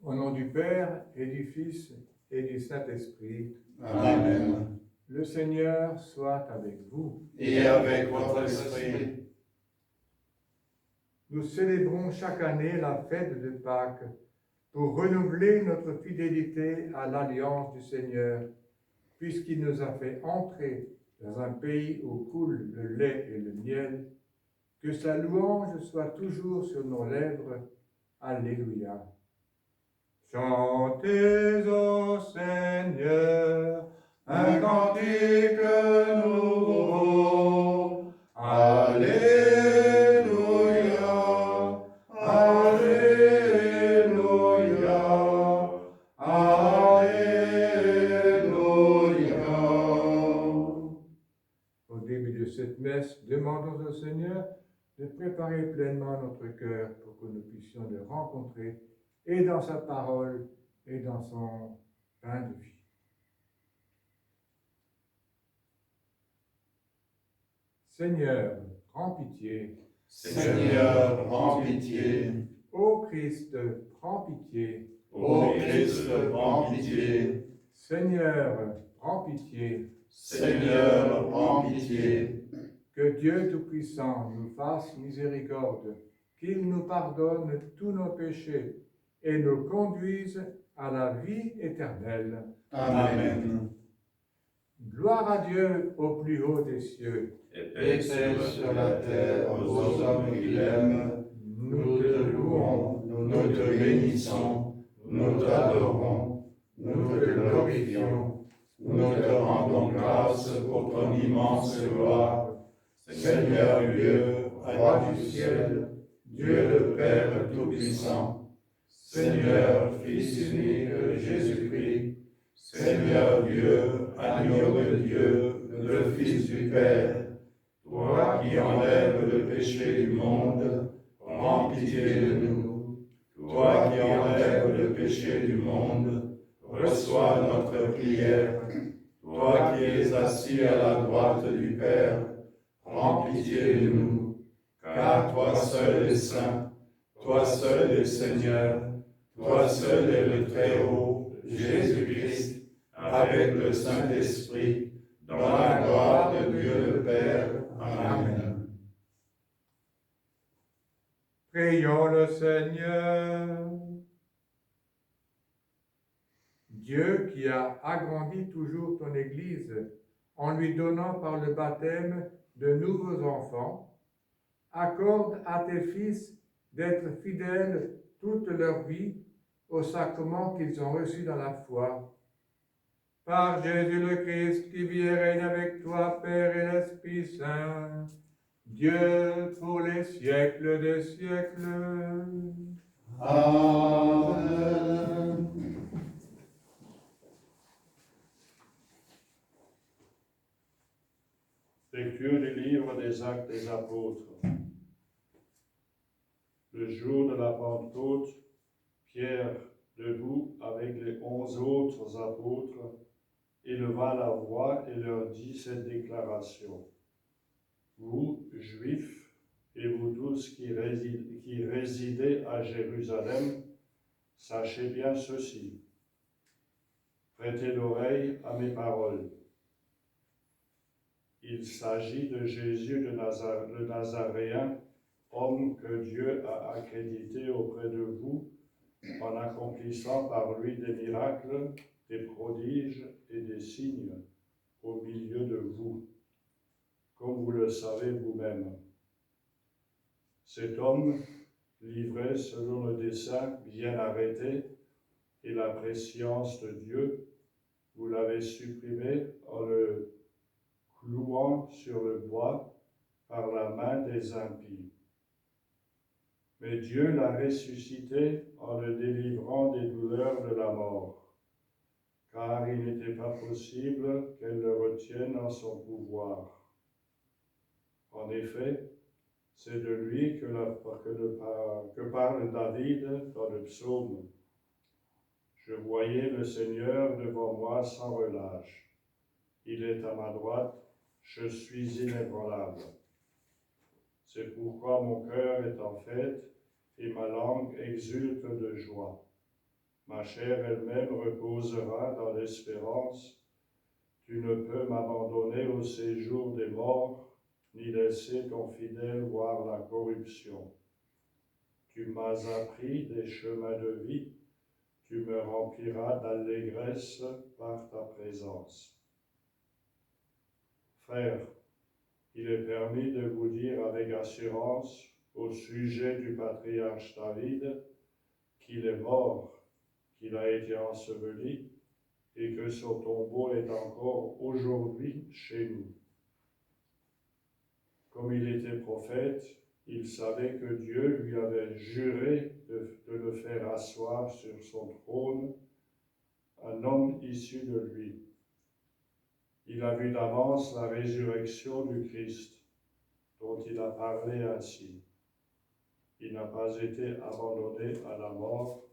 Au nom du Père et du Fils et du Saint-Esprit. Amen. Le Seigneur soit avec vous. Et avec votre esprit. Nous célébrons chaque année la fête de Pâques pour renouveler notre fidélité à l'alliance du Seigneur, puisqu'il nous a fait entrer dans un pays où coule le lait et le miel. Que sa louange soit toujours sur nos lèvres. Alléluia. Chantez au Seigneur un cantique nouveau. Alléluia, Alléluia, Alléluia. Au début de cette messe, demandons au Seigneur de préparer pleinement notre cœur pour que nous puissions le rencontrer et dans sa parole et dans son pain de vie. Seigneur, prends pitié. Seigneur, prends pitié. Ô Christ, prends pitié. Ô Christ, prends pitié. Seigneur, prends pitié. Seigneur, prends pitié. Que Dieu Tout-Puissant nous fasse miséricorde, qu'il nous pardonne tous nos péchés et nous conduise à la vie éternelle. Amen. Gloire à Dieu au plus haut des cieux. Et paix sur la terre aux hommes qu'il aime. Nous te louons, nous te bénissons, nous t'adorons, nous te glorifions, nous te rendons grâce pour ton immense gloire. Seigneur Dieu, roi du ciel, Dieu le Père Tout-Puissant, Seigneur Fils unique Jésus-Christ, Seigneur Dieu, agneau de Dieu, le Fils du Père, toi qui enlèves le péché du monde, prends pitié de nous. Toi qui enlèves le péché du monde, reçois notre prière. Toi qui es assis à la droite du Père, prends pitié de nous. Car toi seul est saint, toi seul est Seigneur, toi seul est le Très-Haut, Jésus-Christ, avec le Saint-Esprit, dans la gloire de Dieu le Père. Amen. Prions le Seigneur. Dieu qui a agrandi toujours ton Église en lui donnant par le baptême de nouveaux enfants, accorde à tes fils d'être fidèles toute leur vie aux sacrements qu'ils ont reçus dans la foi. Par Jésus le Christ qui vit et règne avec toi, Père et l'Esprit Saint, Dieu pour les siècles des siècles. Amen. Lecture du livre des Actes des Apôtres. Le jour de la Pentecôte, Pierre, debout avec les 11 autres apôtres, éleva la voix et leur dit cette déclaration. Vous, Juifs, et vous tous qui résidez à Jérusalem, sachez bien ceci. Prêtez l'oreille à mes paroles. Il s'agit de Jésus le Nazaréen, homme que Dieu a accrédité auprès de vous en accomplissant par lui des miracles, des prodiges et des signes au milieu de vous, comme vous le savez vous-même. Cet homme, livré selon le dessein bien arrêté et la prescience de Dieu, vous l'avez supprimé en le clouant sur le bois par la main des impies. Mais Dieu l'a ressuscité en le délivrant des douleurs de la mort, car il n'était pas possible qu'elle le retienne en son pouvoir. En effet, c'est de lui que parle David dans le psaume. Je voyais le Seigneur devant moi sans relâche. Il est à ma droite, je suis inébranlable. C'est pourquoi mon cœur est en fête et ma langue exulte de joie. Ma chair elle-même reposera dans l'espérance. Tu ne peux m'abandonner au séjour des morts, ni laisser ton fidèle voir la corruption. Tu m'as appris des chemins de vie, tu me rempliras d'allégresse par ta présence. Frères, il est permis de vous dire avec assurance au sujet du patriarche David qu'il est mort, qu'il a été enseveli et que son tombeau est encore aujourd'hui chez nous. Comme il était prophète, il savait que Dieu lui avait juré de le faire asseoir sur son trône, un homme issu de lui. Il a vu d'avance la résurrection du Christ, dont il a parlé ainsi. Il n'a pas été abandonné à la mort,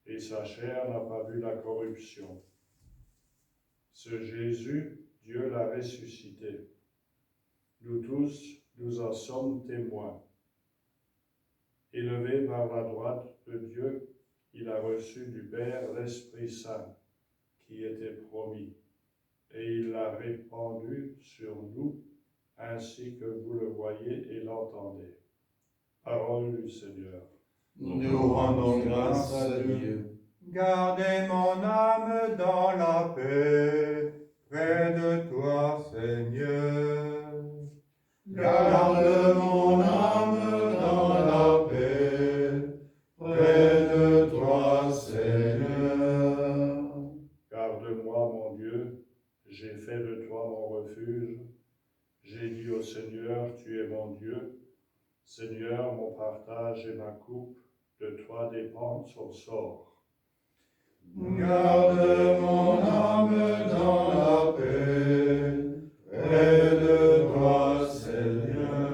et sa chair n'a pas vu la corruption. Ce Jésus, Dieu l'a ressuscité. Nous tous, nous en sommes témoins. Élevé par la droite de Dieu, il a reçu du Père l'Esprit Saint qui était promis, et il l'a répandu sur nous, ainsi que vous le voyez et l'entendez. Parole du Seigneur. Nous rendons grâce à Dieu. Gardez mon âme dans la paix, près de toi, Seigneur. Garde mon âme dans la paix, près de toi, Seigneur. Garde-moi, mon Dieu, j'ai fait de toi mon refuge. J'ai dit au Seigneur, tu es mon Dieu. Seigneur, mon partage et ma coupe, de toi dépend son sort. Garde mon âme dans la paix, près de toi, Seigneur.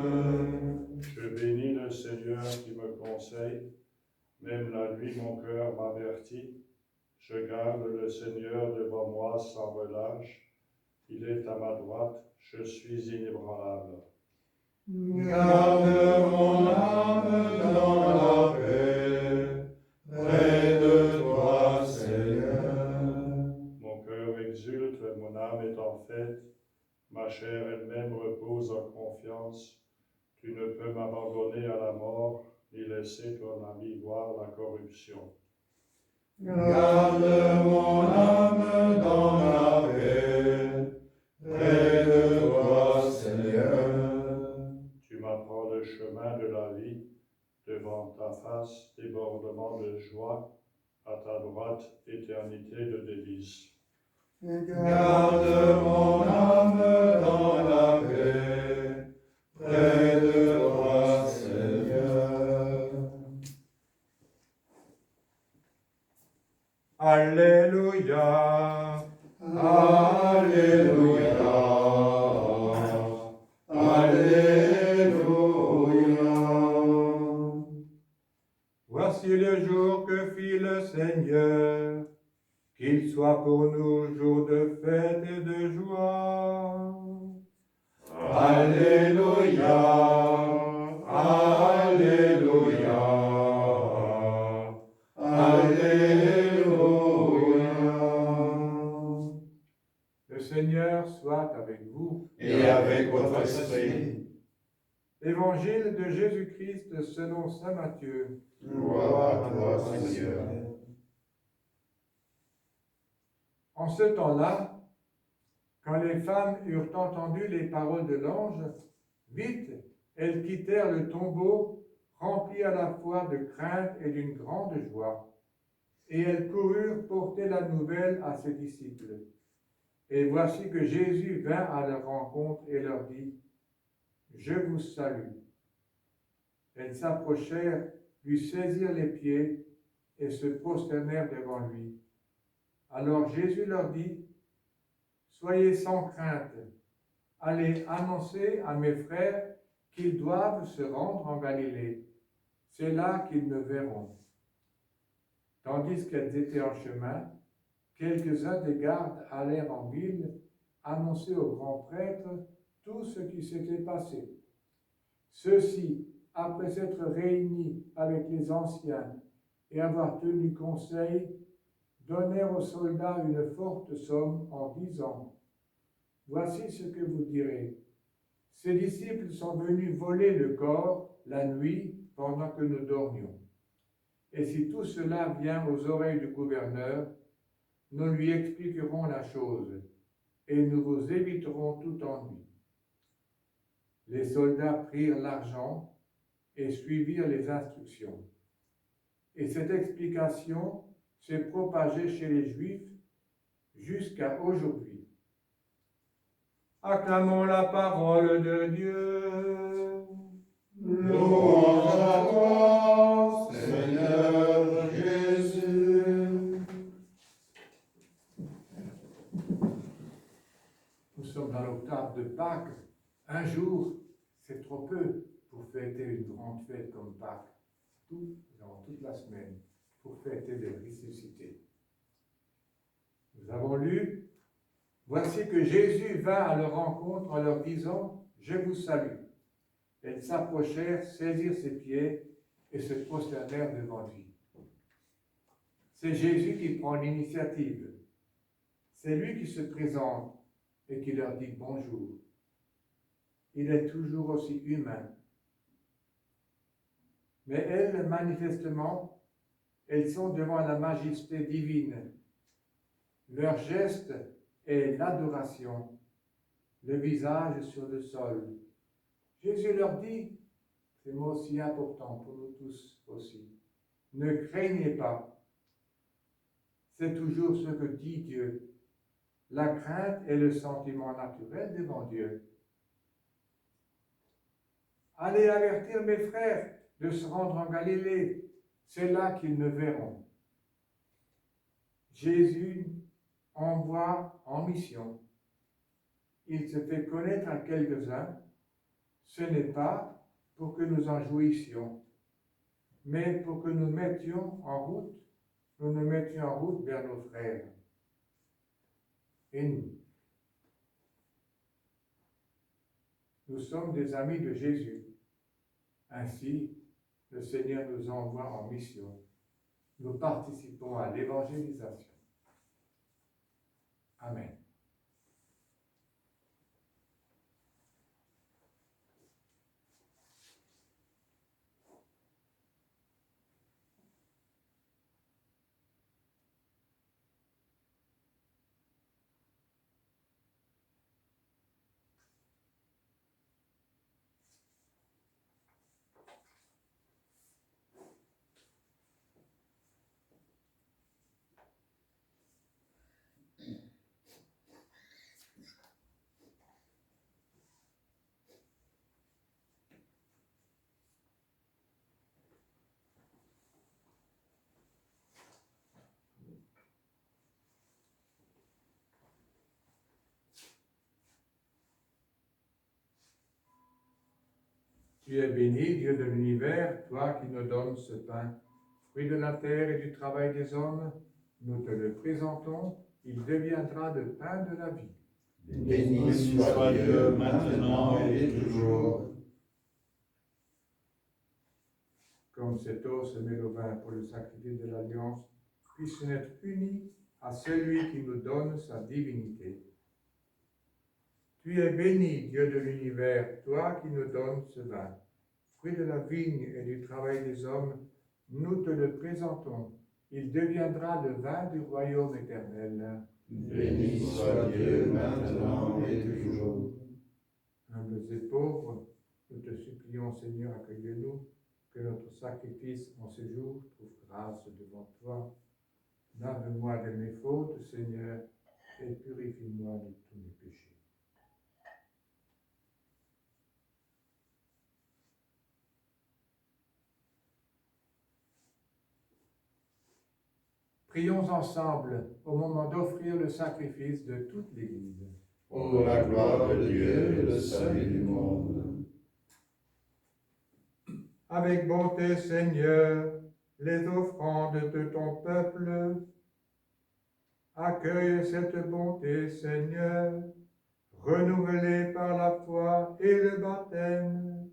Je bénis le Seigneur qui me conseille. Même la nuit, mon cœur m'avertit. Je garde le Seigneur devant moi sans relâche. Il est à ma droite, je suis inébranlable. Garde mon âme dans la paix, près de toi, Seigneur. Mon cœur exulte, mon âme est en fête. Ma chair elle-même repose en confiance. Tu ne peux m'abandonner à la mort, ni laisser ton ami voir la corruption. Garde mon âme dans la paix, près de toi, Seigneur. Tu m'apprends le chemin de la vie, devant ta face, débordement de joie, à ta droite, éternité de délices. Garde mon âme dans la paix, près de toi, Seigneur. Alléluia. Alléluia. Alléluia. Voici le jour que fit le Seigneur, qu'il soit pour nous jour de fête et de joie. Alléluia. Alléluia. Alléluia. Le Seigneur soit avec vous. Et avec votre esprit. Évangile de Jésus-Christ selon saint Matthieu. Gloire à toi, Seigneur. En ce temps-là, quand les femmes eurent entendu les paroles de l'ange, vite elles quittèrent le tombeau, remplies à la fois de crainte et d'une grande joie. Et elles coururent porter la nouvelle à ses disciples. Et voici que Jésus vint à leur rencontre et leur dit, « Je vous salue. » Elles s'approchèrent, lui saisirent les pieds et se prosternèrent devant lui. Alors Jésus leur dit, « Soyez sans crainte, allez annoncer à mes frères qu'ils doivent se rendre en Galilée. C'est là qu'ils me verront. » Tandis qu'elles étaient en chemin, quelques-uns des gardes allèrent en ville annoncer au grand prêtre tout ce qui s'était passé. Ceux-ci, après s'être réunis avec les anciens et avoir tenu conseil, donnèrent aux soldats une forte somme en disant, « Voici ce que vous direz. Ces disciples sont venus voler le corps la nuit pendant que nous dormions. Et si tout cela vient aux oreilles du gouverneur, nous lui expliquerons la chose et nous vous éviterons tout ennui. » Les soldats prirent l'argent et suivirent les instructions. Et cette explication s'est propagée chez les Juifs jusqu'à aujourd'hui. Acclamons la parole de Dieu. Louange à toi, Seigneur Jésus. Nous sommes dans l'octave de Pâques. Un jour, c'est trop peu pour fêter une grande fête comme Pâques. Toute la semaine, pour fêter les ressuscités. Nous avons lu, « Voici que Jésus vint à leur rencontre en leur disant, « Je vous salue. » Elles s'approchèrent, saisirent ses pieds et se prosternèrent devant lui. C'est Jésus qui prend l'initiative. C'est lui qui se présente et qui leur dit bonjour. Il est toujours aussi humain. Mais elles, manifestement, elles sont devant la majesté divine. Leur geste est l'adoration, le visage sur le sol. Jésus leur dit, c'est mot aussi important pour nous tous aussi, ne craignez pas. C'est toujours ce que dit Dieu. La crainte est le sentiment naturel devant Dieu. Allez avertir mes frères de se rendre en Galilée, c'est là qu'ils me verront. Jésus envoie en mission. Il se fait connaître à quelques-uns. Ce n'est pas pour que nous en jouissions, mais pour que nous nous mettions en route vers nos frères. Et nous sommes des amis de Jésus. Ainsi, le Seigneur nous envoie en mission. Nous participons à l'évangélisation. Amen. Tu es béni, Dieu de l'univers, toi qui nous donnes ce pain, fruit de la terre et du travail des hommes, nous te le présentons, il deviendra le pain de la vie. Béni soit Dieu maintenant et toujours. Comme cette eau se met au vin pour le sacrifice de l'Alliance, puisse être unis à celui qui nous donne sa divinité. Tu es béni, Dieu de l'univers, toi qui nous donnes ce vin, fruit de la vigne et du travail des hommes, nous te le présentons. Il deviendra le vin du royaume éternel. Béni soit Dieu maintenant et toujours. Humbles et pauvres, nous te supplions, Seigneur, accueille-nous, que notre sacrifice en ce jour trouve grâce devant toi. Lave-moi de mes fautes, Seigneur, et purifie-moi de tous mes péchés. Prions ensemble au moment d'offrir le sacrifice de toute l'Église. Pour la gloire de Dieu et le salut du monde. Avec bonté, Seigneur, les offrandes de ton peuple. Accueille cette bonté, Seigneur, renouvelée par la foi et le baptême,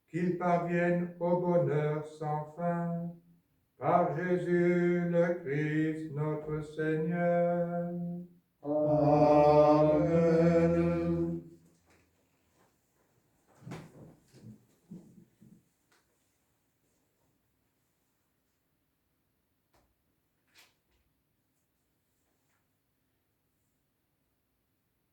qu'ils parviennent au bonheur sans fin. Par Jésus le Christ, notre Seigneur. Amen.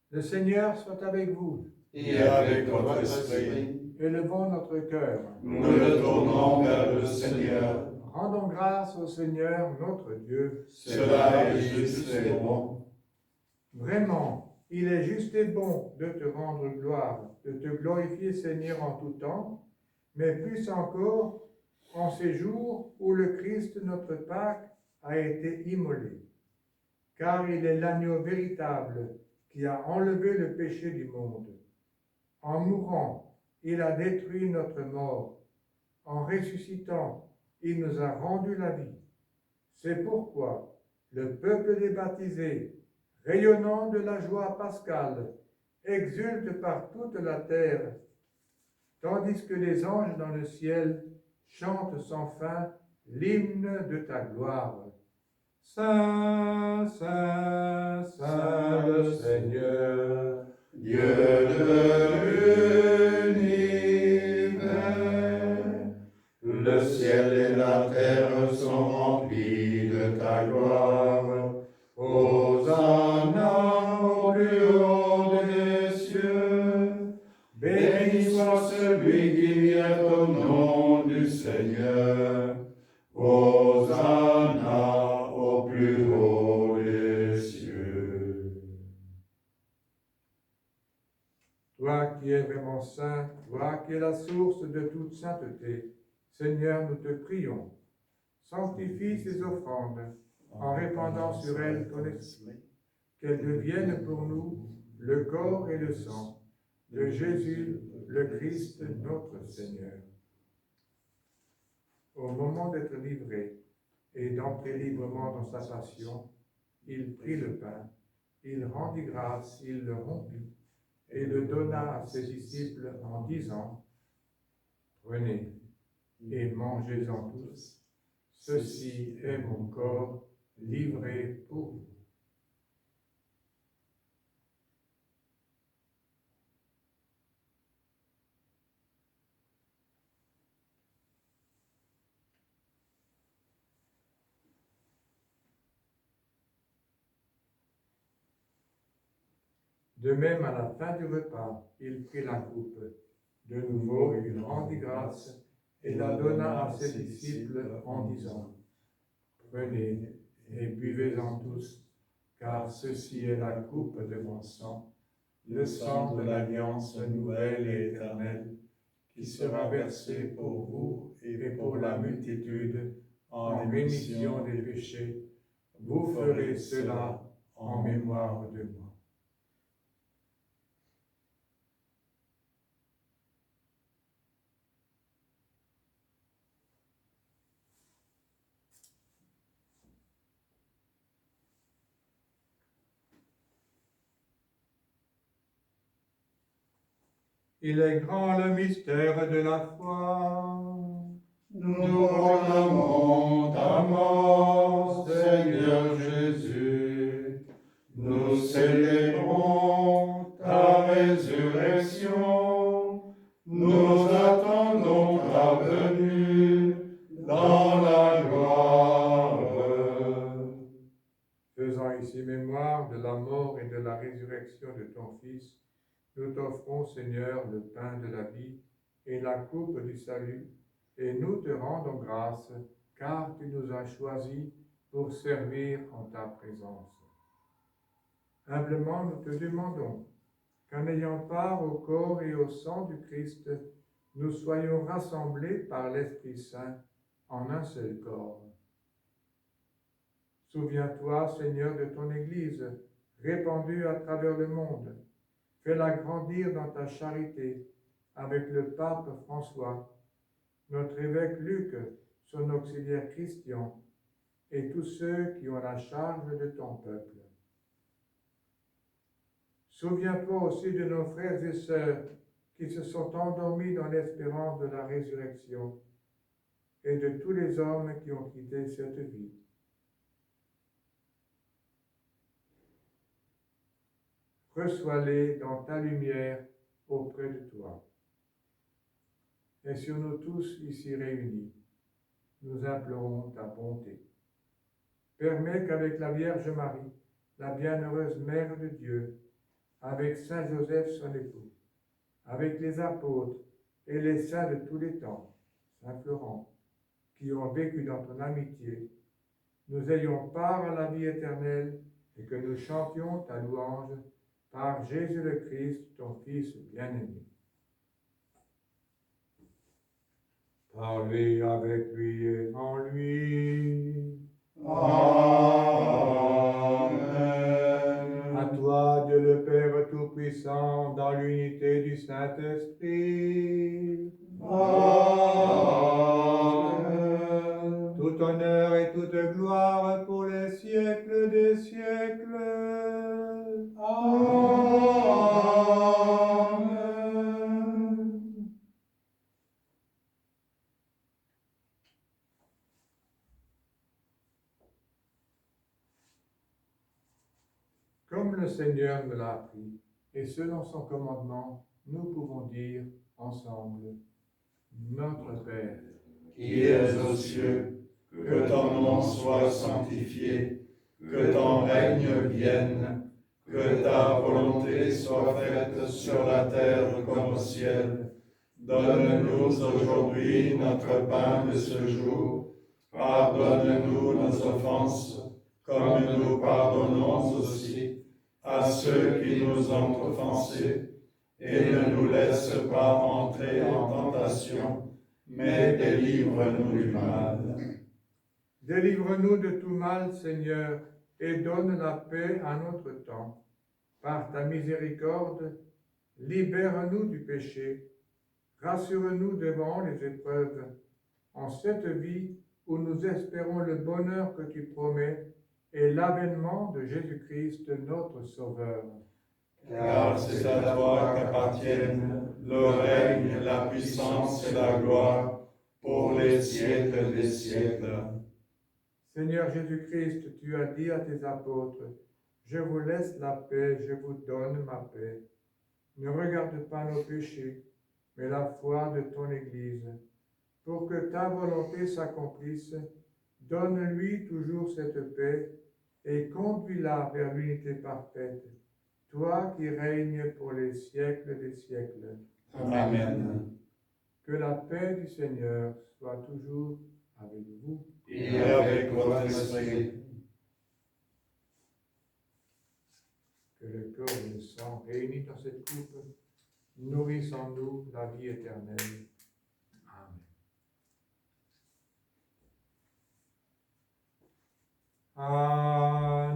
Le Seigneur soit avec vous. Et avec votre esprit, Élevons notre cœur. nous le tournons vers le Seigneur. Rendons grâce au Seigneur notre Dieu. Cela est juste et bon. Vraiment, il est juste et bon de te rendre gloire, de te glorifier, Seigneur, en tout temps, mais plus encore en ces jours où le Christ, notre Pâque, a été immolé. Car il est l'agneau véritable qui a enlevé le péché du monde. En mourant, il a détruit notre mort. En ressuscitant, il nous a rendu la vie. C'est pourquoi le peuple des baptisés, rayonnant de la joie pascale, exulte par toute la terre, tandis que les anges dans le ciel chantent sans fin l'hymne de ta gloire. Saint, Saint, Saint le Seigneur, Dieu de l'univers, le ciel et la terre sont remplis de ta gloire. Hosanna au plus haut des cieux. Béni soit celui qui vient au nom du Seigneur. Hosanna au plus haut des cieux. toi qui es vraiment saint, toi qui es la source de toute sainteté, Seigneur, nous te prions. Sanctifie ces offrandes en répandant sur elles ton esprit, qu'elles deviennent pour nous le corps et le sang de Jésus, le Christ, notre Seigneur. Au moment d'être livré et d'entrer librement dans sa passion, il prit le pain, il rendit grâce, il le rompit et le donna à ses disciples en disant : « Prenez et mangez-en tous, ceci est mon corps livré pour vous. » De même, à la fin du repas, il prit la coupe. De nouveau, il rendit grâce et la donna à ses disciples en disant : « Prenez et buvez-en tous, car ceci est la coupe de mon sang, le sang de l'alliance nouvelle et éternelle, qui sera versé pour vous et pour la multitude en rémission des péchés. Vous ferez cela en mémoire de moi. » Il est grand le mystère de la foi. Nous proclamons ta mort, Seigneur Jésus. Nous célébrons ta résurrection. Nous attendons ta venue dans la gloire. Faisant ici mémoire de la mort et de la résurrection de ton Fils, nous t'offrons, Seigneur, le pain de la vie et la coupe du salut, et nous te rendons grâce, car tu nous as choisis pour servir en ta présence. Humblement, nous te demandons qu'en ayant part au corps et au sang du Christ, nous soyons rassemblés par l'Esprit Saint en un seul corps. Souviens-toi, Seigneur, de ton Église, répandue à travers le monde. Fais-la grandir dans ta charité avec le pape François, notre évêque Luc, son auxiliaire Christian, et tous ceux qui ont la charge de ton peuple. Souviens-toi aussi de nos frères et sœurs qui se sont endormis dans l'espérance de la résurrection, et de tous les hommes qui ont quitté cette vie. Reçois-les dans ta lumière auprès de toi. Et sur nous tous ici réunis, nous implorons ta bonté. Permets qu'avec la Vierge Marie, la bienheureuse Mère de Dieu, avec Saint Joseph son époux, avec les apôtres et les saints de tous les temps, Saint Florent, qui ont vécu dans ton amitié, nous ayons part à la vie éternelle et que nous chantions ta louange par Jésus le Christ, ton Fils bien-aimé. Par lui, avec lui et en lui. Amen. À toi, Dieu le Père Tout-Puissant, dans l'unité du Saint-Esprit. Amen. Tout honneur et toute gloire pour les siècles des siècles. Amen. Comme le Seigneur me l'a appris, et selon son commandement, nous pouvons dire ensemble, Notre Père, Qui es aux cieux, que ton nom soit sanctifié, que ton règne vienne, que ta volonté soit faite sur la terre comme au ciel. Donne-nous aujourd'hui notre pain de ce jour. Pardonne-nous nos offenses, comme nous pardonnons aussi à ceux qui nous ont offensés. Et ne nous laisse pas entrer en tentation, mais délivre-nous du mal. délivre-nous de tout mal, Seigneur, et donne la paix à notre temps. Par ta miséricorde, libère-nous du péché, rassure-nous devant les épreuves, en cette vie où nous espérons le bonheur que tu promets et l'avènement de Jésus-Christ, notre Sauveur. Car c'est à toi qu'appartiennent le règne, la puissance et la gloire pour les siècles des siècles. Seigneur Jésus-Christ, tu as dit à tes apôtres, « Je vous laisse la paix, je vous donne ma paix. Ne regarde pas nos péchés, mais la foi de ton Église. Pour que ta volonté s'accomplisse, donne-lui toujours cette paix et conduis-la vers l'unité parfaite, toi qui règnes pour les siècles des siècles. » Amen. Que la paix du Seigneur soit toujours avec vous. Et avec votre esprit. Que le corps et le sang réunis dans cette coupe nourrissent en nous la vie éternelle. Amen.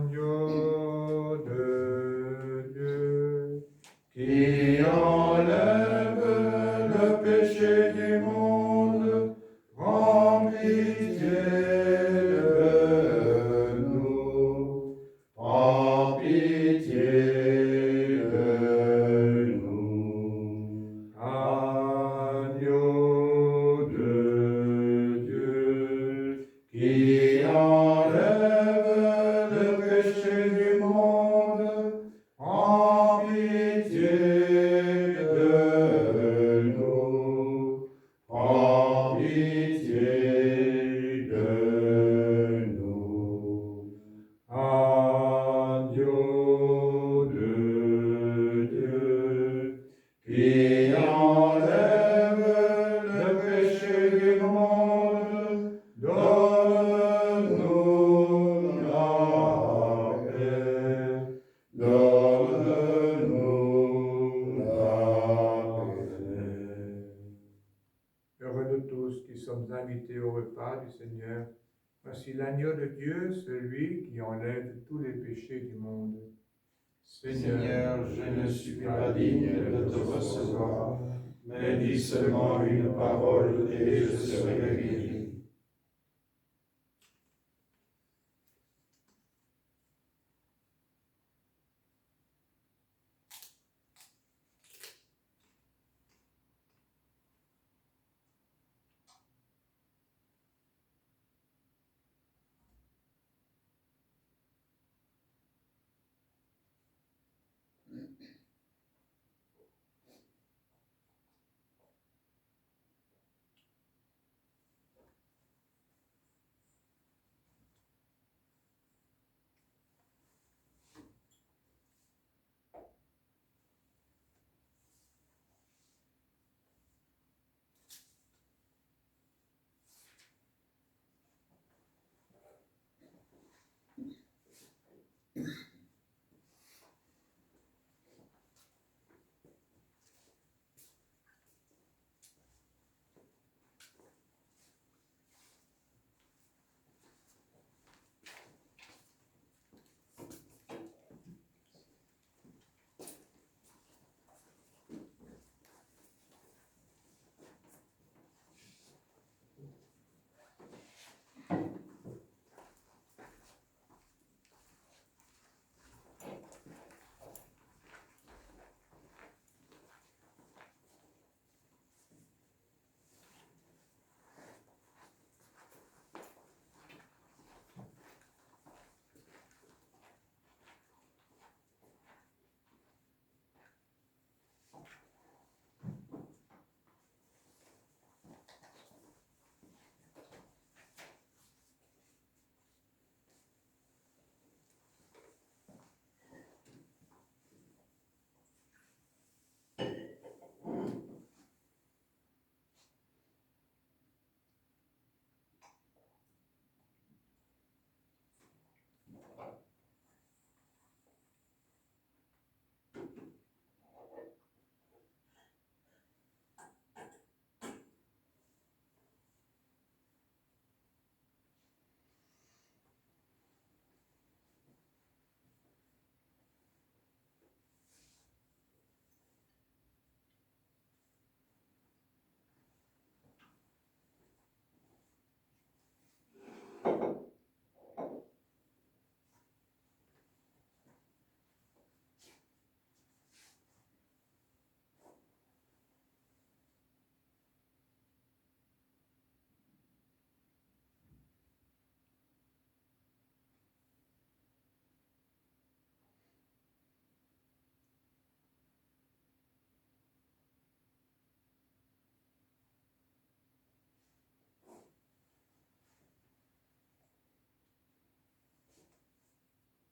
Agneau de Dieu, Qui enlève le péché du monde, prends pitié de nous. Prends pitié de nous. agneau de Dieu, Qui enlève le péché du monde, prends pitié de nous. Prends pitié de nous. agneau de Dieu, Qui enlève le péché du monde, donne-nous la paix. Donne-nous la paix. heureux de tous qui sommes invités au repas du Seigneur, voici l'agneau de Dieu, celui qui enlève tous les péchés du monde. Seigneur, je ne suis pas digne de te recevoir, mais dis seulement une parole et je serai guéri.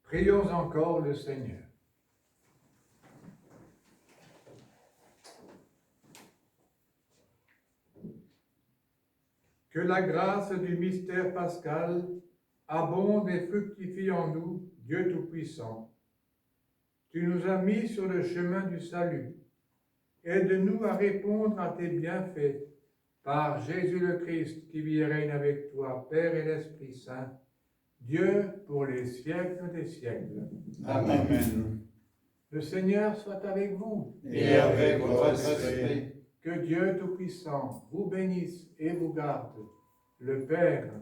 Prions encore le Seigneur. Que la grâce du mystère pascal abonde et fructifie en nous, Dieu Tout-Puissant. Tu nous as mis sur le chemin du salut. Aide-nous à répondre à tes bienfaits par Jésus le Christ qui vit et règne avec toi, Père et l'Esprit Saint, Dieu pour les siècles des siècles. Amen. Le Seigneur soit avec vous. Et avec votre esprit. Que Dieu Tout-Puissant vous bénisse et vous garde, le Père,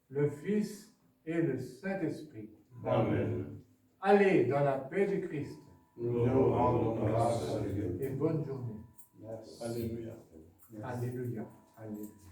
le Fils et le Saint-Esprit. Amen. Allez dans la paix du Christ. Nous rendons grâce à Dieu. Et bonne journée. Merci. Alléluia. Alléluia. Alléluia.